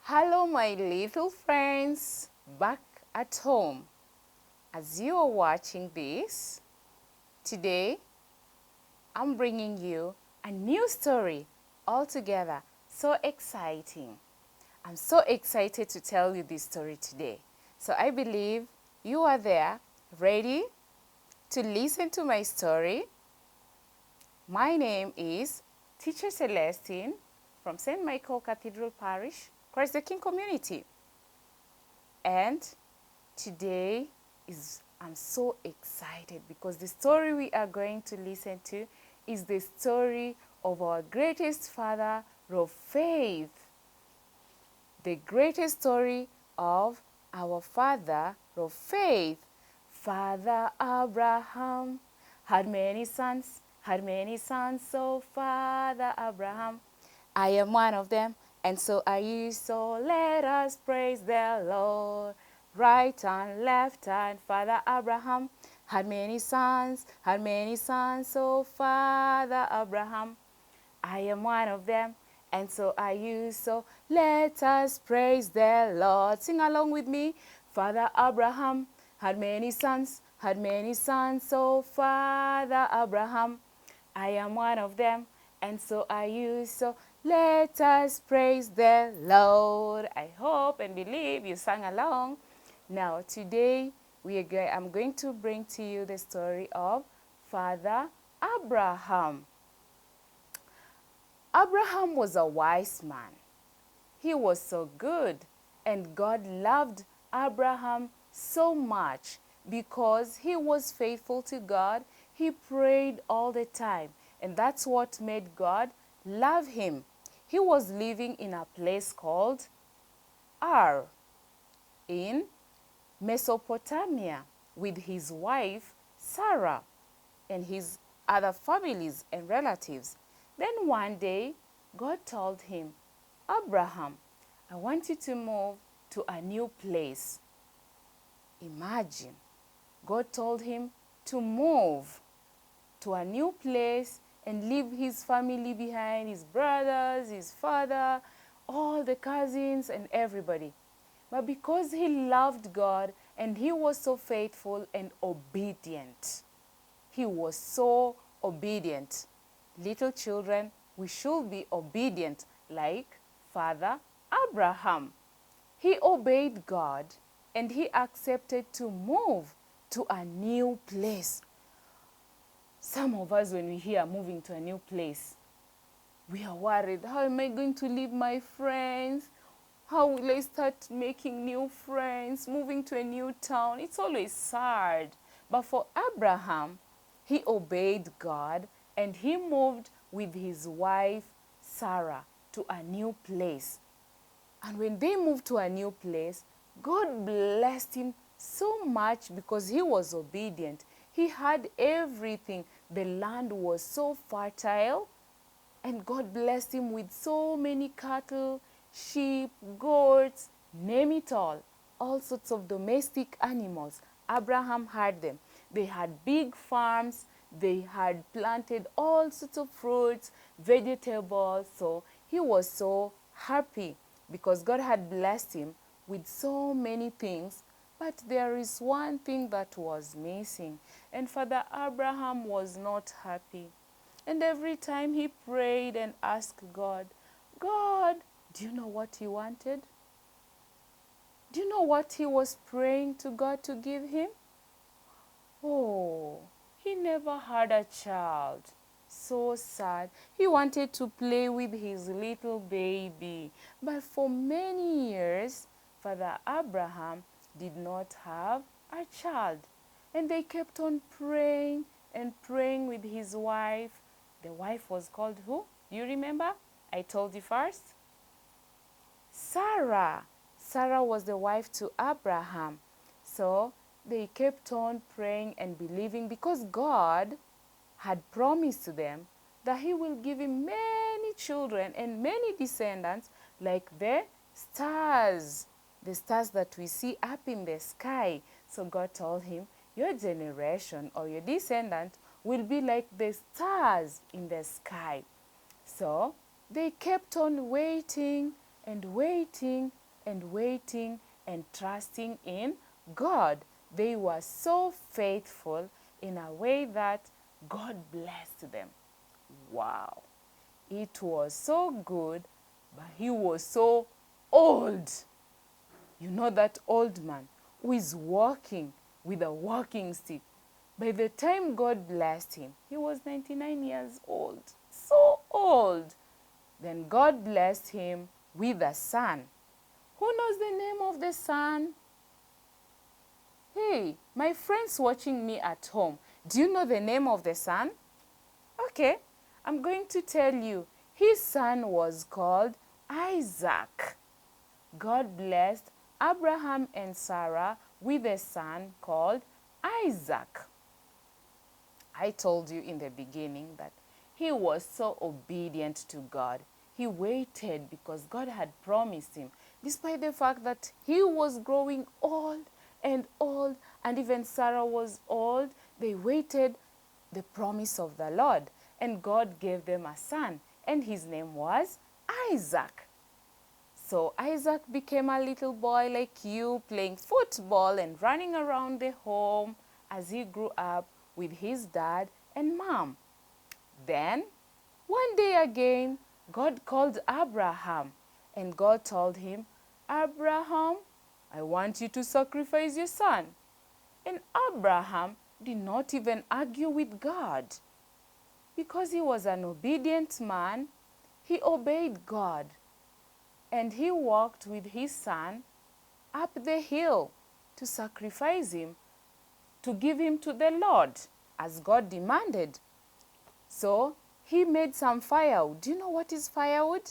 Hello, my little friends, back at home. As you are watching this, today I'm bringing you a new story altogether. So exciting. I'm so excited to tell you this story today. So I believe you are there, ready to listen to my story. My name is Teacher Celestine from St. Michael Cathedral Parish, Christ the King Community. And today I'm so excited because the story we are going to listen to is the story of our greatest father of faith. The greatest story of our father of faith. Father Abraham had many sons, so Father Abraham, I am one of them, and so are you, so let us praise the Lord. Right and left and Father Abraham had many sons, so Father Abraham, I am one of them, and so are you, so let us praise the Lord. Sing along with me. Father Abraham had many sons, so Father Abraham, I am one of them, and so are you, so let us praise the Lord. I hope and believe you sang along. Now, today, I'm going to bring to you the story of Father Abraham. Abraham was a wise man. He was so good, and God loved Abraham so much because he was faithful to God. He prayed all the time, and that's what made God love him. He was living in a place called Ar in Mesopotamia with his wife Sarah and his other families and relatives. Then one day, God told him, Abraham, I want you to move to a new place. Imagine, God told him to move to a new place and leave his family behind, his brothers, his father, all the cousins and everybody. But because he loved God and he was so faithful and obedient, he was so obedient. Little children, we should be obedient like Father Abraham. He obeyed God and he accepted to move to a new place. Some of us, when we hear moving to a new place, we are worried. How am I going to leave my friends? How will I start making new friends? Moving to a new town, it's always sad. But for Abraham, he obeyed God and he moved with his wife Sarah to a new place. And when they moved to a new place, God blessed him so much because he was obedient. He had everything. The land was so fertile, and God blessed him with so many cattle, sheep, goats, name it all sorts of domestic animals. Abraham had them. They had big farms. They had planted all sorts of fruits, vegetables. So he was so happy because God had blessed him with so many things. But there is one thing that was missing, and Father Abraham was not happy. And every time he prayed and asked God, God, do you know what he wanted? Do you know what he was praying to God to give him? Oh, he never had a child. So sad. He wanted to play with his little baby. But for many years, Father Abraham did not have a child. And they kept on praying and praying with his wife. The wife was called who? Do you remember? I told you first. Sarah. Sarah was the wife to Abraham. So they kept on praying and believing because God had promised to them that he will give him many children and many descendants like the stars that we see up in the sky. So God told him, your generation or your descendant will be like the stars in the sky. So they kept on waiting and waiting and waiting and trusting in God. They were so faithful in a way that God blessed them. Wow. It was so good, but he was so old. You know that old man who is walking with a walking stick. By the time God blessed him, he was 99 years old. So old. Then God blessed him with a son. Who knows the name of the son? Hey, my friends watching me at home, do you know the name of the son? Okay, I'm going to tell you. His son was called Isaac. God blessed Abraham and Sarah with a son called Isaac. I told you in the beginning that he was so obedient to God. He waited because God had promised him, despite the fact that he was growing old, and even Sarah was old. They waited the promise of the Lord, and God gave them a son, and his name was Isaac. So Isaac became a little boy like you, playing football and running around the home as he grew up with his dad and mom. Then, one day again, God called Abraham, and God told him, Abraham, I want you to sacrifice your son. And Abraham did not even argue with God. Because he was an obedient man, he obeyed God. And he walked with his son up the hill to sacrifice him, to give him to the Lord, as God demanded. So he made some firewood. Do you know what is firewood?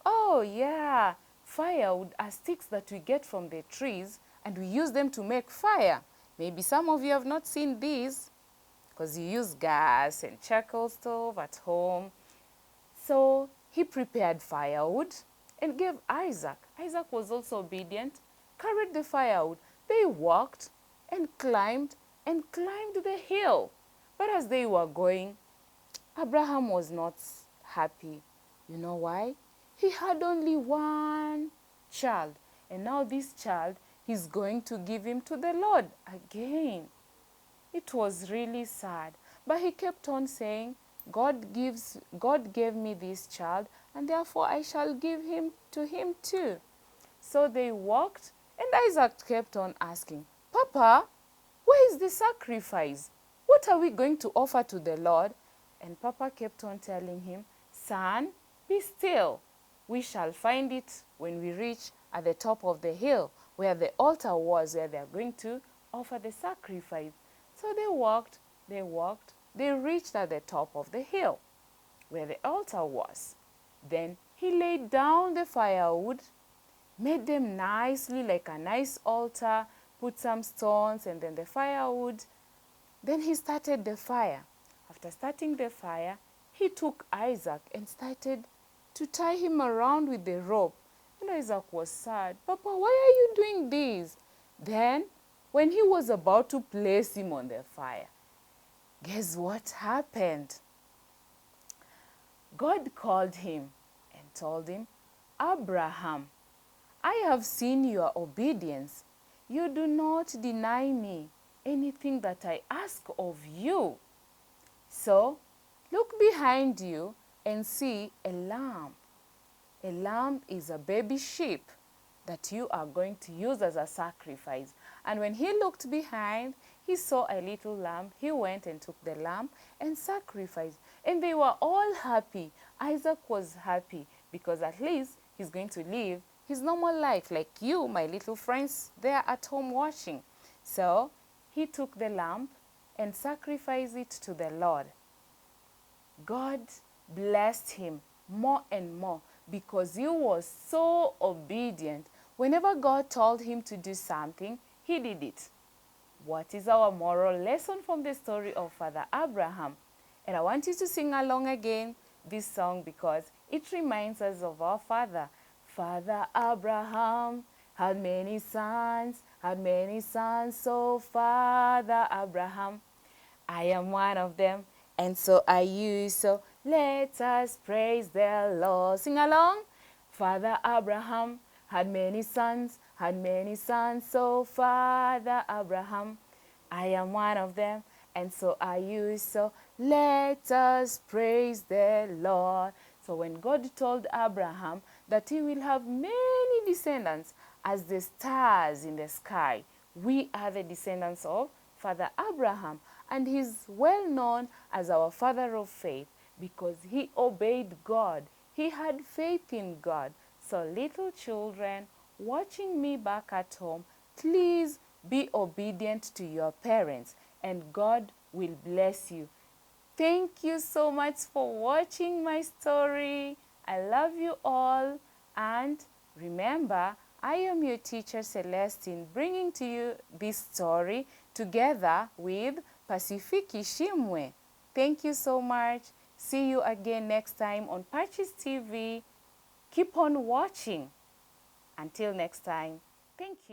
Oh, yeah. Firewood are sticks that we get from the trees, and we use them to make fire. Maybe some of you have not seen these because you use gas and charcoal stove at home. So he prepared firewood and gave Isaac. Isaac was also obedient, carried the firewood. They walked and climbed the hill. But as they were going, Abraham was not happy. You know why? He had only one child. And now this child, he's going to give him to the Lord again. It was really sad. But he kept on saying, God gave me this child, and therefore I shall give him to him too. So they walked, and Isaac kept on asking, Papa, where is the sacrifice? What are we going to offer to the Lord? And Papa kept on telling him, Son, be still. We shall find it when we reach at the top of the hill where the altar was, where they are going to offer the sacrifice. So they walked, they reached at the top of the hill where the altar was. Then he laid down the firewood, made them nicely like a nice altar, put some stones and then the firewood. Then he started the fire. After starting the fire, he took Isaac and started to tie him around with the rope. And Isaac was sad. Papa, why are you doing this? Then, when he was about to place him on the fire, guess what happened? God called him and told him, Abraham, I have seen your obedience. You do not deny me anything that I ask of you. So, look behind you and see a lamb. A lamb is a baby sheep that you are going to use as a sacrifice. And when he looked behind, he saw a little lamb. He went and took the lamb and sacrificed. And they were all happy. Isaac was happy because at least he's going to live his normal life like you, my little friends there at home watching. So he took the lamb and sacrificed it to the Lord. God blessed him more and more because he was so obedient. Whenever God told him to do something, he did it. What is our moral lesson from the story of Father Abraham? And I want you to sing along again this song because it reminds us of our father. Father Abraham had many sons, so Father Abraham, I am one of them, and so are you. So let us praise the Lord. Sing along. Father Abraham had many sons, so Father Abraham, I am one of them, and so are you, so let us praise the Lord. So when God told Abraham that he will have many descendants as the stars in the sky, we are the descendants of Father Abraham, and he's well known as our father of faith because he obeyed God. He had faith in God. So little children watching me back at home, please be obedient to your parents and God will bless you. Thank you so much for watching my story. I love you all. And remember, I am your teacher Celestine, bringing to you this story together with Pacific Ishimwe. Thank you so much. See you again next time on Pacis TV. Keep on watching. Until next time, thank you.